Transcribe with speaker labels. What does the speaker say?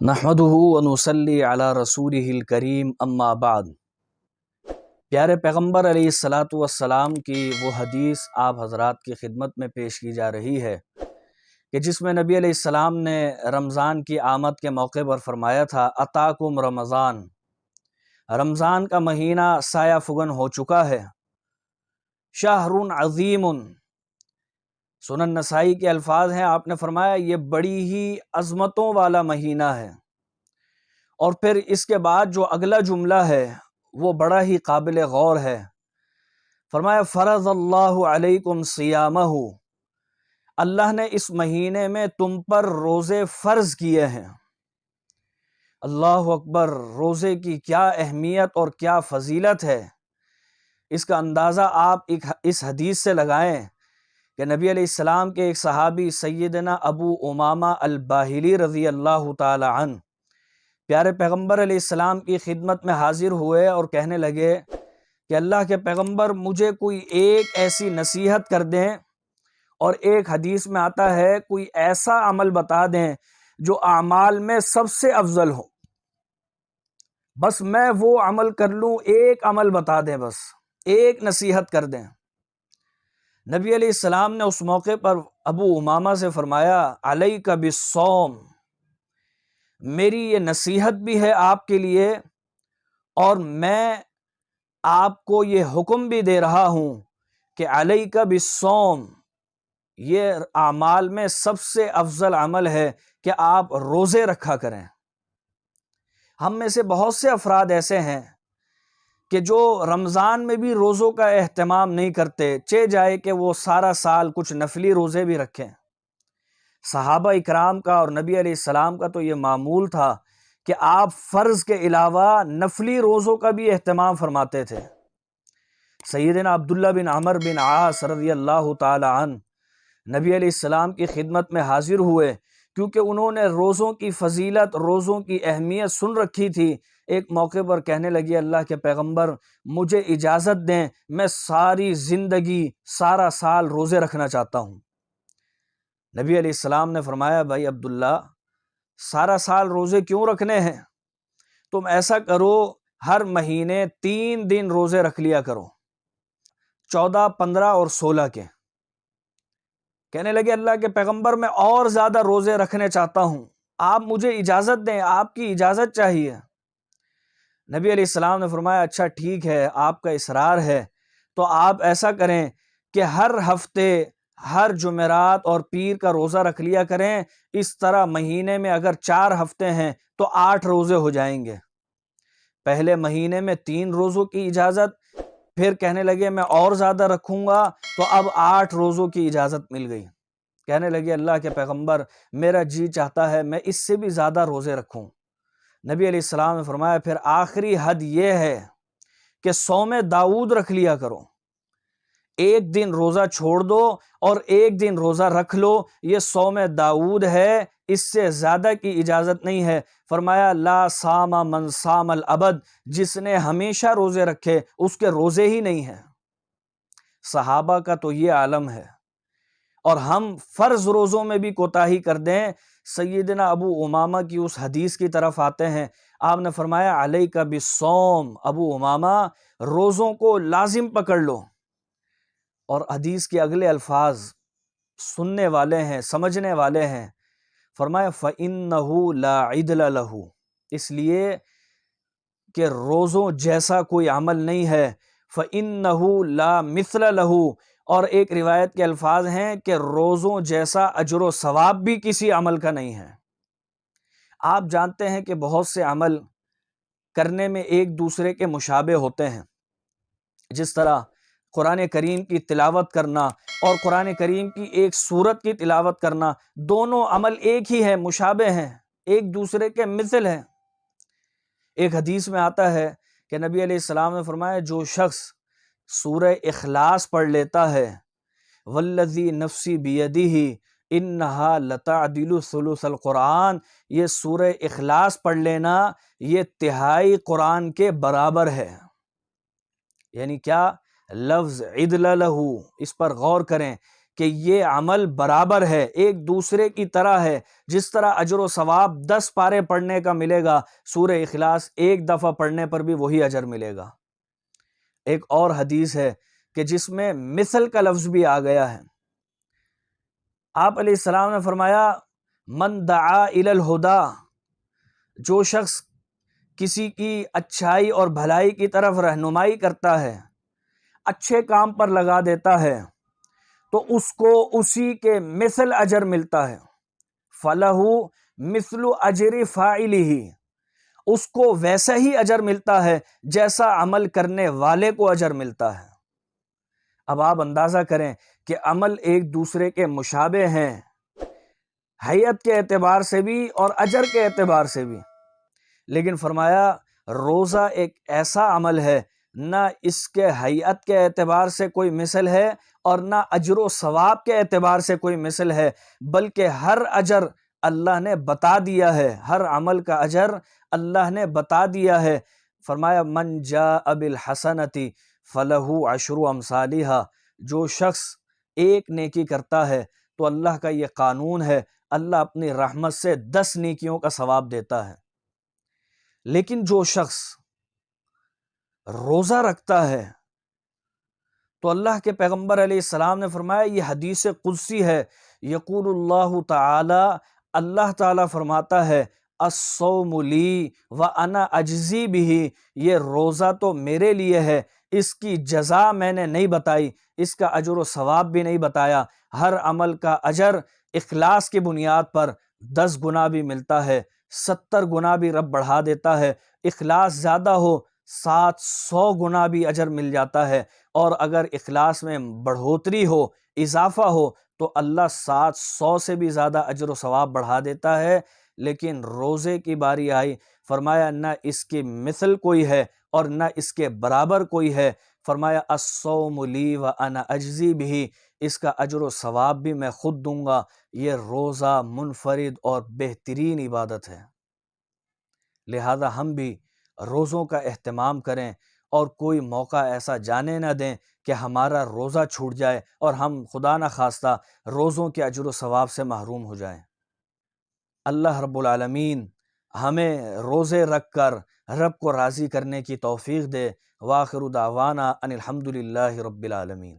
Speaker 1: نحمدہ ونصلی علی رسولہ الکریم اما بعد۔ پیارے پیغمبر علیہ الصلاۃ والسلام کی وہ حدیث آپ حضرات کی خدمت میں پیش کی جا رہی ہے کہ جس میں نبی علیہ السلام نے رمضان کی آمد کے موقع پر فرمایا تھا اتاکم رمضان، رمضان کا مہینہ سایہ فگن ہو چکا ہے، شہر عظیم۔ سنن نسائی کے الفاظ ہیں، آپ نے فرمایا یہ بڑی ہی عظمتوں والا مہینہ ہے، اور پھر اس کے بعد جو اگلا جملہ ہے وہ بڑا ہی قابل غور ہے۔ فرمایا فرض اللہ علیکم صیامہ، اللہ نے اس مہینے میں تم پر روزے فرض کیے ہیں۔ اللہ اکبر، روزے کی کیا اہمیت اور کیا فضیلت ہے، اس کا اندازہ آپ اس حدیث سے لگائیں کہ نبی علیہ السلام کے ایک صحابی سیدنا ابو امامہ الباہلی رضی اللہ تعالی عنہ پیارے پیغمبر علیہ السلام کی خدمت میں حاضر ہوئے اور کہنے لگے کہ اللہ کے پیغمبر مجھے کوئی ایک ایسی نصیحت کر دیں، اور ایک حدیث میں آتا ہے کوئی ایسا عمل بتا دیں جو اعمال میں سب سے افضل ہو، بس میں وہ عمل کر لوں، ایک عمل بتا دیں، بس ایک نصیحت کر دیں۔ نبی علیہ السلام نے اس موقع پر ابو امامہ سے فرمایا علیک بالصوم، میری یہ نصیحت بھی ہے آپ کے لیے، اور میں آپ کو یہ حکم بھی دے رہا ہوں کہ علیک بالصوم، یہ اعمال میں سب سے افضل عمل ہے کہ آپ روزے رکھا کریں۔ ہم میں سے بہت سے افراد ایسے ہیں کہ جو رمضان میں بھی روزوں کا اہتمام نہیں کرتے، چہ جائے کہ وہ سارا سال کچھ نفلی روزے بھی رکھیں۔ صحابہ اکرام کا اور نبی علیہ السلام کا تو یہ معمول تھا کہ آپ فرض کے علاوہ نفلی روزوں کا بھی اہتمام فرماتے تھے۔ سیدنا عبداللہ بن عمر بن عاص رضی اللہ تعالی عنہ نبی علیہ السلام کی خدمت میں حاضر ہوئے، کیونکہ انہوں نے روزوں کی فضیلت، روزوں کی اہمیت سن رکھی تھی۔ ایک موقع پر کہنے لگی اللہ کے پیغمبر مجھے اجازت دیں، میں ساری زندگی سارا سال روزے رکھنا چاہتا ہوں۔ نبی علیہ السلام نے فرمایا بھائی عبداللہ، سارا سال روزے کیوں رکھنے ہیں؟ تم ایسا کرو، ہر مہینے 3 دن روزے رکھ لیا کرو، 14، 15 اور 16 کے۔ کہنے لگے اللہ کے پیغمبر میں اور زیادہ روزے رکھنے چاہتا ہوں، آپ مجھے اجازت دیں، آپ کی اجازت چاہیے۔ نبی علیہ السلام نے فرمایا اچھا ٹھیک ہے، آپ کا اصرار ہے تو آپ ایسا کریں کہ ہر ہفتے ہر جمعرات اور پیر کا روزہ رکھ لیا کریں، اس طرح مہینے میں اگر 4 ہفتے ہیں تو 8 روزے ہو جائیں گے۔ پہلے مہینے میں 3 روزوں کی اجازت، پھر کہنے لگے میں اور زیادہ رکھوں گا، تو اب 8 روزوں کی اجازت مل گئی۔ کہنے لگے اللہ کے پیغمبر میرا جی چاہتا ہے میں اس سے بھی زیادہ روزے رکھوں۔ نبی علیہ السلام نے فرمایا پھر آخری حد یہ ہے کہ صوم داؤد رکھ لیا کرو، ایک دن روزہ چھوڑ دو اور ایک دن روزہ رکھ لو، یہ صوم داؤد ہے، اس سے زیادہ کی اجازت نہیں ہے۔ فرمایا لا صام من صام الابد، جس نے ہمیشہ روزے رکھے اس کے روزے ہی نہیں ہیں۔ صحابہ کا تو یہ عالم ہے، اور ہم فرض روزوں میں بھی کوتاہی کر دیں۔ سیدنا ابو امامہ کی اس حدیث کی طرف آتے ہیں، آپ نے فرمایا علیک بالصوم، ابو امامہ روزوں کو لازم پکڑ لو۔ اور حدیث کے اگلے الفاظ سننے والے ہیں، سمجھنے والے ہیں۔ فرمایا فَإِنَّهُ لَا عِدْلَ لَهُ، اس لیے کہ روزوں جیسا کوئی عمل نہیں ہے، فَإِنَّهُ لَا مِثْلَ لَهُ، اور ایک روایت کے الفاظ ہیں کہ روزوں جیسا اجر و ثواب بھی کسی عمل کا نہیں ہے۔ آپ جانتے ہیں کہ بہت سے عمل کرنے میں ایک دوسرے کے مشابہ ہوتے ہیں، جس طرح قرآن کریم کی تلاوت کرنا اور قرآن کریم کی ایک سورت کی تلاوت کرنا، دونوں عمل ایک ہی ہیں، مشابہ ہیں، ایک دوسرے کے مثل ہیں۔ ایک حدیث میں آتا ہے کہ نبی علیہ السلام نے فرمایا جو شخص سورہ اخلاص پڑھ لیتا ہے، والذی نفسی بیدہ انہا لتعدل ثلث القرآن، یہ سورہ اخلاص پڑھ لینا یہ تہائی قرآن کے برابر ہے۔ یعنی کیا؟ لفظ عدل لہ، اس پر غور کریں کہ یہ عمل برابر ہے، ایک دوسرے کی طرح ہے۔ جس طرح اجر و ثواب 10 پارے پڑھنے کا ملے گا، سورہ اخلاص ایک دفعہ پڑھنے پر بھی وہی اجر ملے گا۔ ایک اور حدیث ہے کہ جس میں مثل کا لفظ بھی آ گیا ہے۔ آپ علیہ السلام نے فرمایا من دعا الی الہدی، جو شخص کسی کی اچھائی اور بھلائی کی طرف رہنمائی کرتا ہے، اچھے کام پر لگا دیتا ہے، تو اس کو اسی کے مثل اجر ملتا ہے۔ فَلَهُ مِثْلُ أَجْرِ فَاعِلِهِ، اس کو ویسا ہی اجر ملتا ہے جیسا عمل کرنے والے کو اجر ملتا ہے۔ اب آپ اندازہ کریں کہ عمل ایک دوسرے کے مشابہ ہیں، حیت کے اعتبار سے بھی اور اجر کے اعتبار سے بھی، لیکن فرمایا روزہ ایک ایسا عمل ہے نہ اس کے حیت کے اعتبار سے کوئی مثل ہے اور نہ اجر و ثواب کے اعتبار سے کوئی مثل ہے، بلکہ ہر اجر اللہ نے بتا دیا ہے، ہر عمل کا اجر اللہ نے بتا دیا ہے۔ فرمایا من جاء بالحسنۃ فلہ عشر امثالھا، جو شخص ایک نیکی کرتا ہے تو اللہ کا یہ قانون ہے، اللہ اپنی رحمت سے 10 نیکیوں کا ثواب دیتا ہے۔ لیکن جو شخص روزہ رکھتا ہے تو اللہ کے پیغمبر علیہ السلام نے فرمایا، یہ حدیث قدسی ہے، یقول اللہ تعالی، اللہ تعالی فرماتا ہے الصوم لی وانا اجزی بہ، یہ روزہ تو میرے لیے ہے، اس کی جزا میں نے نہیں بتائی، اس کا اجر و ثواب بھی نہیں بتایا۔ ہر عمل کا اجر اخلاص کی بنیاد پر 10 گنا بھی ملتا ہے، 70 گنا بھی رب بڑھا دیتا ہے، اخلاص زیادہ ہو 700 گنا بھی اجر مل جاتا ہے، اور اگر اخلاص میں بڑھوتری ہو، اضافہ ہو، تو اللہ 700 سے بھی زیادہ اجر و ثواب بڑھا دیتا ہے۔ لیکن روزے کی باری آئی، فرمایا نہ اس کی مثل کوئی ہے اور نہ اس کے برابر کوئی ہے۔ فرمایا الصوم لی وانا اجزی بہ، اس کا اجر و ثواب بھی میں خود دوں گا۔ یہ روزہ منفرد اور بہترین عبادت ہے، لہذا ہم بھی روزوں کا اہتمام کریں اور کوئی موقع ایسا جانے نہ دیں کہ ہمارا روزہ چھوٹ جائے اور ہم خدا نہ خواستہ روزوں کے اجر و ثواب سے محروم ہو جائیں۔ اللہ رب العالمین ہمیں روزے رکھ کر رب کو راضی کرنے کی توفیق دے۔ وآخر دعوانا ان الحمد للہ رب العالمین۔